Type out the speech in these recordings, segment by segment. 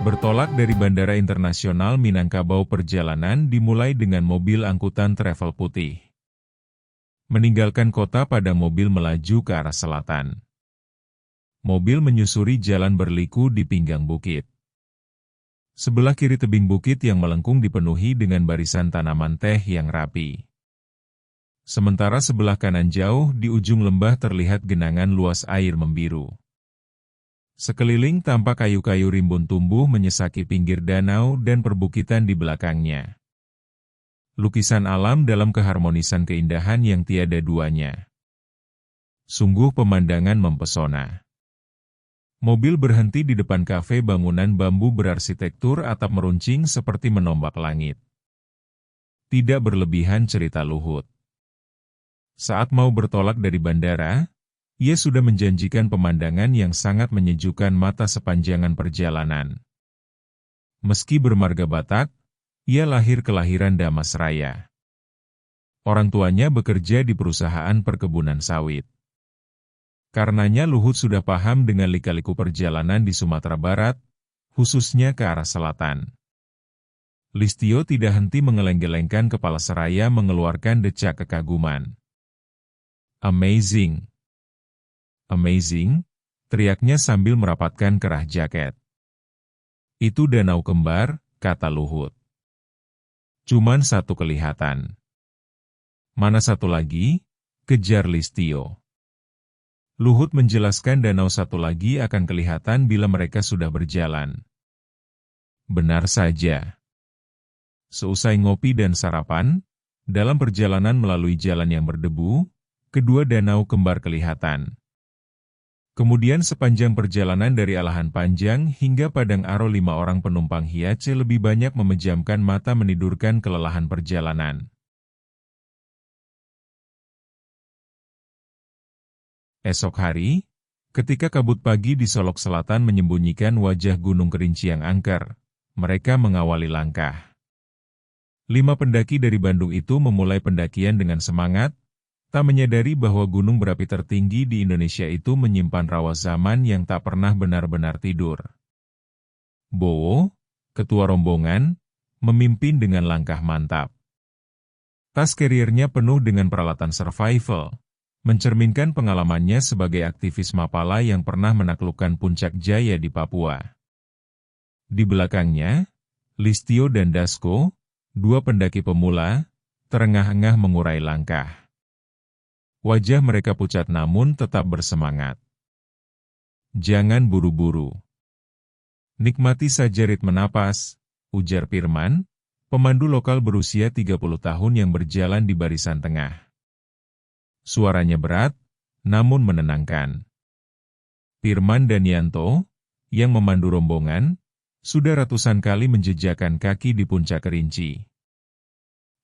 Bertolak dari Bandara Internasional Minangkabau, perjalanan dimulai dengan mobil angkutan travel putih. Meninggalkan kota, pada mobil melaju ke arah selatan. Mobil menyusuri jalan berliku di pinggang bukit. Sebelah kiri tebing bukit yang melengkung dipenuhi dengan barisan tanaman teh yang rapi. Sementara sebelah kanan jauh di ujung lembah terlihat genangan luas air membiru. Sekeliling tampak kayu-kayu rimbun tumbuh menyesaki pinggir danau dan perbukitan di belakangnya. Lukisan alam dalam keharmonisan keindahan yang tiada duanya. Sungguh pemandangan mempesona. Mobil berhenti di depan kafe bangunan bambu berarsitektur atap meruncing seperti menombak langit. Tidak berlebihan, cerita Luhut. Saat mau bertolak dari bandara, ia sudah menjanjikan pemandangan yang sangat menyejukkan mata sepanjangan perjalanan. Meski bermarga Batak, ia lahir kelahiran Damasraya. Orang tuanya bekerja di perusahaan perkebunan sawit. Karenanya Luhut sudah paham dengan lika-liku perjalanan di Sumatera Barat, khususnya ke arah selatan. Listio tidak henti mengeleng-gelengkan kepala seraya mengeluarkan decak kekaguman. Amazing! Amazing, teriaknya sambil merapatkan kerah jaket. Itu danau kembar, kata Luhut. Cuman satu kelihatan. Mana satu lagi? Kejar Listio. Luhut menjelaskan danau satu lagi akan kelihatan bila mereka sudah berjalan. Benar saja. Seusai ngopi dan sarapan, dalam perjalanan melalui jalan yang berdebu, kedua danau kembar kelihatan. Kemudian sepanjang perjalanan dari Alahan Panjang hingga Padang Aro 5 orang penumpang Hiace lebih banyak memejamkan mata menidurkan kelelahan perjalanan. Esok hari, ketika kabut pagi di Solok Selatan menyembunyikan wajah Gunung Kerinci yang angker, mereka mengawali langkah. 5 pendaki dari Bandung itu memulai pendakian dengan semangat, tak menyadari bahwa gunung berapi tertinggi di Indonesia itu menyimpan rawa zaman yang tak pernah benar-benar tidur. Bowo, ketua rombongan, memimpin dengan langkah mantap. Tas carrier-nya penuh dengan peralatan survival, mencerminkan pengalamannya sebagai aktivis Mapala yang pernah menaklukkan Puncak Jaya di Papua. Di belakangnya, Listio dan Dasko, 2 pendaki pemula, terengah-engah mengurai langkah. Wajah mereka pucat namun tetap bersemangat. Jangan buru-buru. Nikmati saja ritme napas, ujar Firman, pemandu lokal berusia 30 tahun yang berjalan di barisan tengah. Suaranya berat, namun menenangkan. Firman dan Yanto, yang memandu rombongan, sudah ratusan kali menjejakkan kaki di Puncak Kerinci.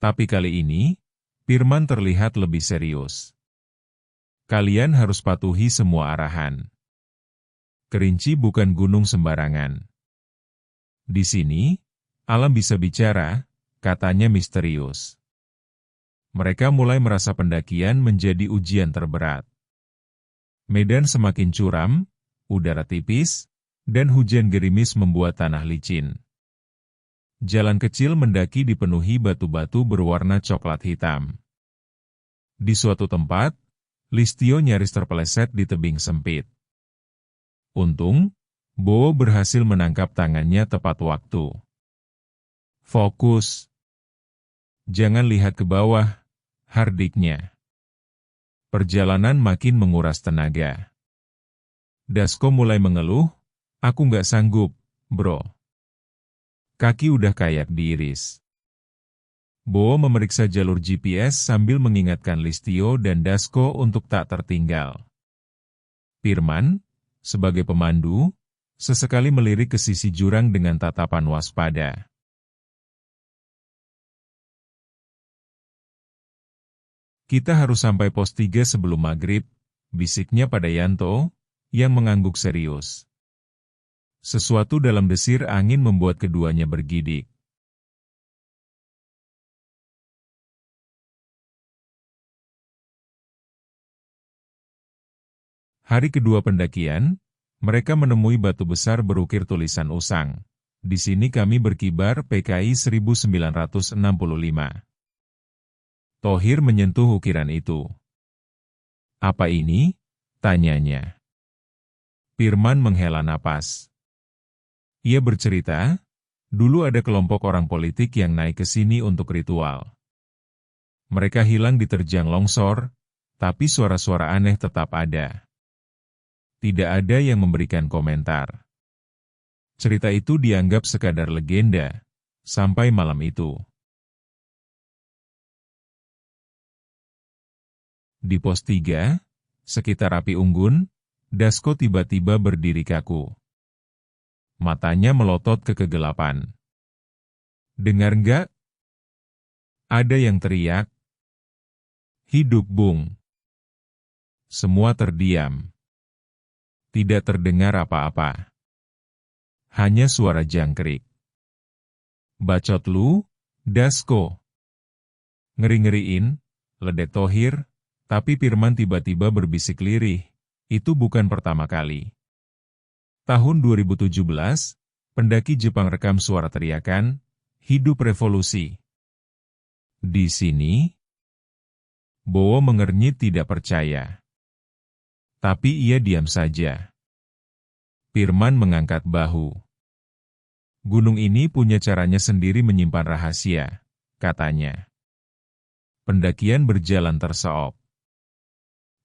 Tapi kali ini, Firman terlihat lebih serius. Kalian harus patuhi semua arahan. Kerinci bukan gunung sembarangan. Di sini, alam bisa bicara, katanya misterius. Mereka mulai merasa pendakian menjadi ujian terberat. Medan semakin curam, udara tipis, dan hujan gerimis membuat tanah licin. Jalan kecil mendaki dipenuhi batu-batu berwarna coklat hitam. Di suatu tempat, Listio nyaris terpeleset di tebing sempit. Untung, Bowo berhasil menangkap tangannya tepat waktu. Fokus. Jangan lihat ke bawah, hardiknya. Perjalanan makin menguras tenaga. Dasko mulai mengeluh, aku nggak sanggup, bro. Kaki udah kayak diiris. Bowo memeriksa jalur GPS sambil mengingatkan Listio dan Dasko untuk tak tertinggal. Firman, sebagai pemandu, sesekali melirik ke sisi jurang dengan tatapan waspada. Kita harus sampai pos 3 sebelum maghrib, bisiknya pada Yanto, yang mengangguk serius. Sesuatu dalam desir angin membuat keduanya bergidik. Hari kedua pendakian, mereka menemui batu besar berukir tulisan usang, Di sini kami berkibar PKI 1965. Thohir menyentuh ukiran itu. Apa ini? Tanyanya. Firman menghela napas. Ia bercerita, dulu ada kelompok orang politik yang naik ke sini untuk ritual. Mereka hilang diterjang longsor, tapi suara-suara aneh tetap ada. Tidak ada yang memberikan komentar. Cerita itu dianggap sekadar legenda, sampai malam itu. Di pos 3, sekitar api unggun, Dasko tiba-tiba berdiri kaku. Matanya melotot ke kegelapan. Dengar nggak? Ada yang teriak. Hidup Bung. Semua terdiam. Tidak terdengar apa-apa. Hanya suara jangkrik. Bacot lu, Dasko. Ngeri-ngeriin, ledek Thohir, tapi Firman tiba-tiba berbisik lirih. Itu bukan pertama kali. Tahun 2017, pendaki Jepang rekam suara teriakan, hidup revolusi. Di sini, Bowo mengernyit tidak percaya. Tapi ia diam saja. Firman mengangkat bahu. Gunung ini punya caranya sendiri menyimpan rahasia, katanya. Pendakian berjalan terseok.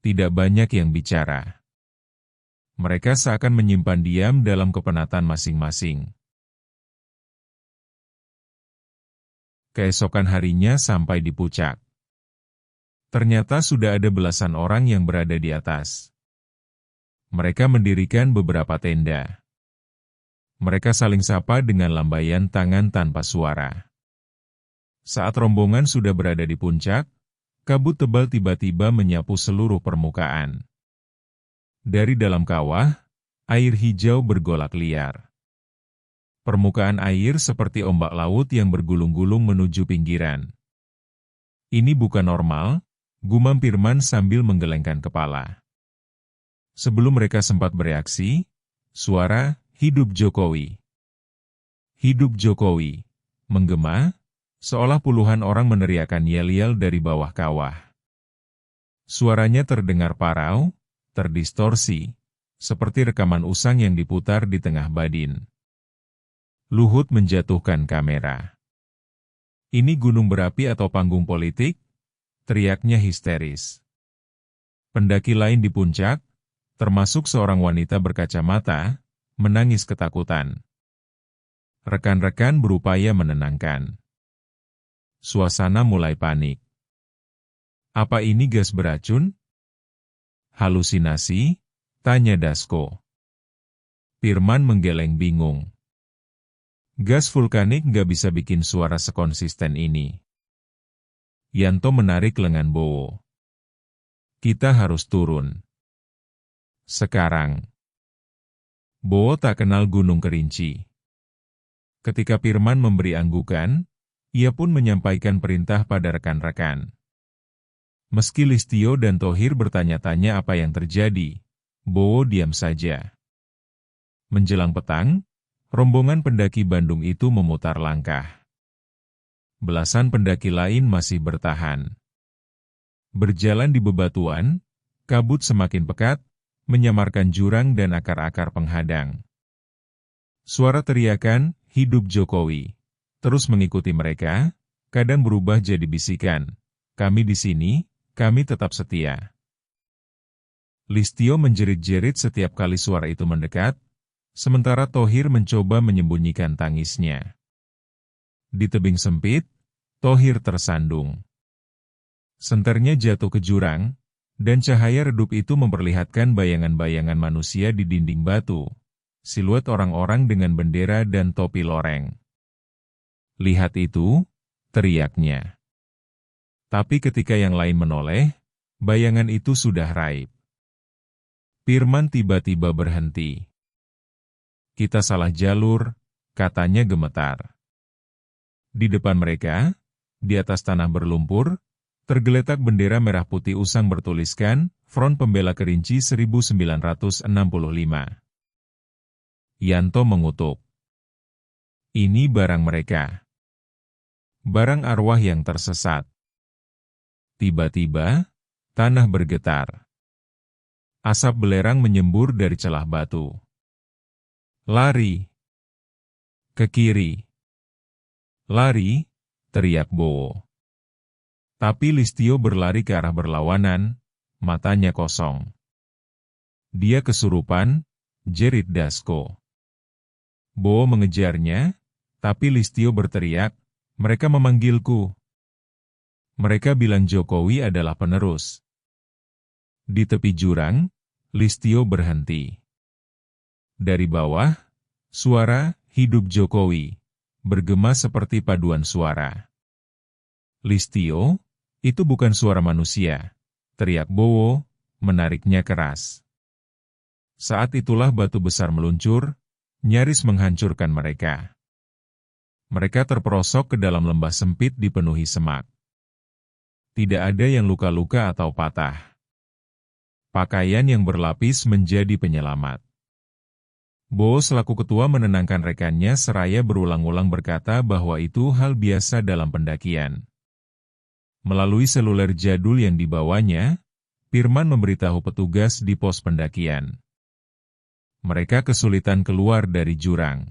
Tidak banyak yang bicara. Mereka seakan menyimpan diam dalam kepenatan masing-masing. Keesokan harinya sampai di puncak. Ternyata sudah ada belasan orang yang berada di atas. Mereka mendirikan beberapa tenda. Mereka saling sapa dengan lambaian tangan tanpa suara. Saat rombongan sudah berada di puncak, kabut tebal tiba-tiba menyapu seluruh permukaan. Dari dalam kawah, air hijau bergolak liar. Permukaan air seperti ombak laut yang bergulung-gulung menuju pinggiran. Ini bukan normal, gumam Firman sambil menggelengkan kepala. Sebelum mereka sempat bereaksi, suara, hidup Jokowi. Hidup Jokowi, menggema, seolah puluhan orang meneriakkan yel-yel dari bawah kawah. Suaranya terdengar parau, terdistorsi, seperti rekaman usang yang diputar di tengah badin. Luhut menjatuhkan kamera. Ini gunung berapi atau panggung politik? Teriaknya histeris. Pendaki lain di puncak, termasuk seorang wanita berkacamata, menangis ketakutan. Rekan-rekan berupaya menenangkan. Suasana mulai panik. Apa ini gas beracun? Halusinasi? Tanya Dasko. Firman menggeleng bingung. Gas vulkanik nggak bisa bikin suara sekonsisten ini. Yanto menarik lengan Bowo. Kita harus turun. Sekarang. Bowo tak kenal Gunung Kerinci. Ketika Firman memberi anggukan, ia pun menyampaikan perintah pada rekan-rekan. Meski Listio dan Thohir bertanya-tanya apa yang terjadi, Bowo diam saja. Menjelang petang, rombongan pendaki Bandung itu memutar langkah. Belasan pendaki lain masih bertahan. Berjalan di bebatuan, kabut semakin pekat, menyamarkan jurang dan akar-akar penghadang. Suara teriakan, hidup Jokowi, terus mengikuti mereka, kadang berubah jadi bisikan. Kami di sini, kami tetap setia. Listio menjerit-jerit setiap kali suara itu mendekat, sementara Thohir mencoba menyembunyikan tangisnya. Di tebing sempit, Thohir tersandung. Senternya jatuh ke jurang, dan cahaya redup itu memperlihatkan bayangan-bayangan manusia di dinding batu, siluet orang-orang dengan bendera dan topi loreng. Lihat itu, teriaknya. Tapi ketika yang lain menoleh, bayangan itu sudah raib. Firman tiba-tiba berhenti. Kita salah jalur, katanya gemetar. Di depan mereka, di atas tanah berlumpur, tergeletak bendera merah putih usang bertuliskan, Front Pembela Kerinci 1965. Yanto mengutuk. Ini barang mereka. Barang arwah yang tersesat. Tiba-tiba, tanah bergetar. Asap belerang menyembur dari celah batu. Lari. Ke kiri. Lari, teriak Bowo. Tapi Listio berlari ke arah berlawanan, matanya kosong. Dia kesurupan, jerit Dasko. Bowo mengejarnya, tapi Listio berteriak, mereka memanggilku. Mereka bilang Jokowi adalah penerus. Di tepi jurang, Listio berhenti. Dari bawah, suara, hidup Jokowi, bergema seperti paduan suara. Listio, itu bukan suara manusia, teriak Bowo, menariknya keras. Saat itulah batu besar meluncur, nyaris menghancurkan mereka. Mereka terperosok ke dalam lembah sempit dipenuhi semak. Tidak ada yang luka-luka atau patah. Pakaian yang berlapis menjadi penyelamat. Bowo selaku ketua menenangkan rekannya seraya berulang-ulang berkata bahwa itu hal biasa dalam pendakian. Melalui seluler jadul yang dibawanya, Firman memberitahu petugas di pos pendakian. Mereka kesulitan keluar dari jurang.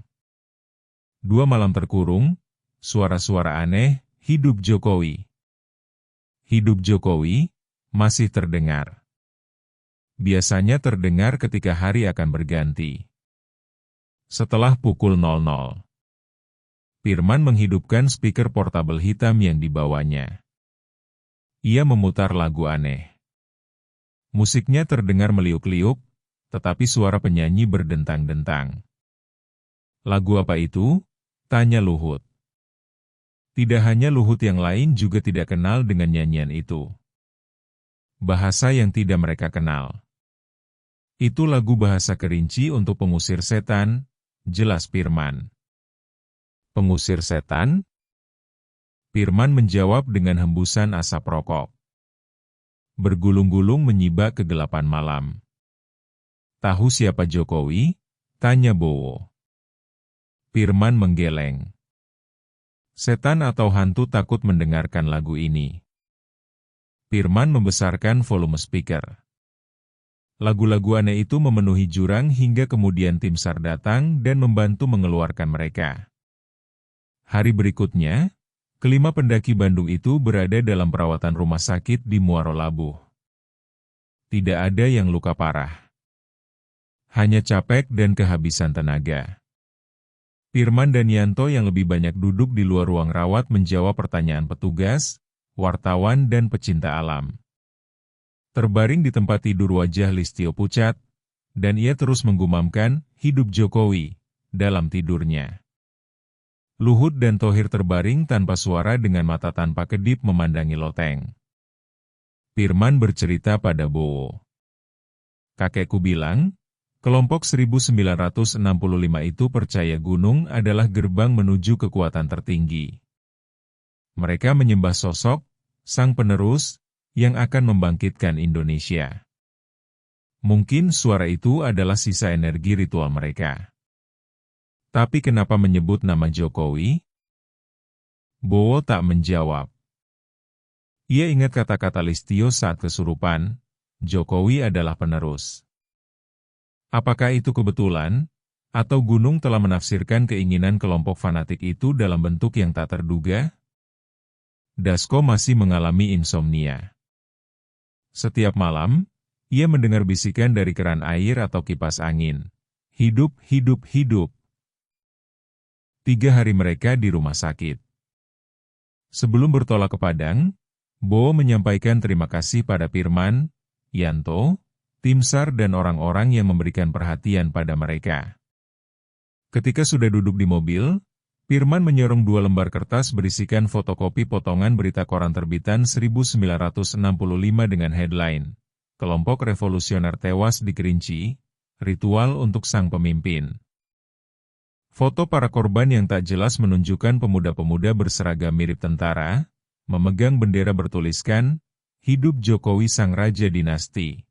2 malam terkurung, suara-suara aneh, hidup Jokowi. Hidup Jokowi, masih terdengar. Biasanya terdengar ketika hari akan berganti. Setelah pukul 00. Firman menghidupkan speaker portabel hitam yang dibawanya. Ia memutar lagu aneh. Musiknya terdengar meliuk-liuk, tetapi suara penyanyi berdentang-dentang. Lagu apa itu? Tanya Luhut. Tidak hanya Luhut yang lain juga tidak kenal dengan nyanyian itu. Bahasa yang tidak mereka kenal. Itu lagu bahasa Kerinci untuk pengusir setan, jelas Firman. Pengusir setan? Firman menjawab dengan hembusan asap rokok. Bergulung-gulung menyibak kegelapan malam. Tahu siapa Jokowi? Tanya Bowo. Firman menggeleng. Setan atau hantu takut mendengarkan lagu ini. Firman membesarkan volume speaker. Lagu-lagu aneh itu memenuhi jurang hingga kemudian tim SAR datang dan membantu mengeluarkan mereka. Hari berikutnya, kelima pendaki Bandung itu berada dalam perawatan rumah sakit di Muaro Labuh. Tidak ada yang luka parah. Hanya capek dan kehabisan tenaga. Firman dan Yanto yang lebih banyak duduk di luar ruang rawat menjawab pertanyaan petugas, wartawan dan pecinta alam. Terbaring di tempat tidur wajah Listio pucat, dan ia terus menggumamkan, hidup Jokowi, dalam tidurnya. Luhut dan Thohir terbaring tanpa suara dengan mata tanpa kedip memandangi loteng. Firman bercerita pada Bowo. Kakekku bilang, kelompok 1965 itu percaya gunung adalah gerbang menuju kekuatan tertinggi. Mereka menyembah sosok, sang penerus, yang akan membangkitkan Indonesia. Mungkin suara itu adalah sisa energi ritual mereka. Tapi kenapa menyebut nama Jokowi? Bowo tak menjawab. Ia ingat kata-kata Listio saat kesurupan, Jokowi adalah penerus. Apakah itu kebetulan, atau gunung telah menafsirkan keinginan kelompok fanatik itu dalam bentuk yang tak terduga? Dasko masih mengalami insomnia. Setiap malam, ia mendengar bisikan dari keran air atau kipas angin. Hidup, hidup, hidup. 3 hari mereka di rumah sakit. Sebelum bertolak ke Padang, Bowo menyampaikan terima kasih pada Firman, Yanto, tim SAR dan orang-orang yang memberikan perhatian pada mereka. Ketika sudah duduk di mobil, Firman menyorong 2 lembar kertas berisikan fotokopi potongan berita koran terbitan 1965 dengan headline, Kelompok Revolusioner Tewas di Kerinci, Ritual untuk Sang Pemimpin. Foto para korban yang tak jelas menunjukkan pemuda-pemuda berseragam mirip tentara, memegang bendera bertuliskan, Hidup Jokowi Sang Raja Dinasti.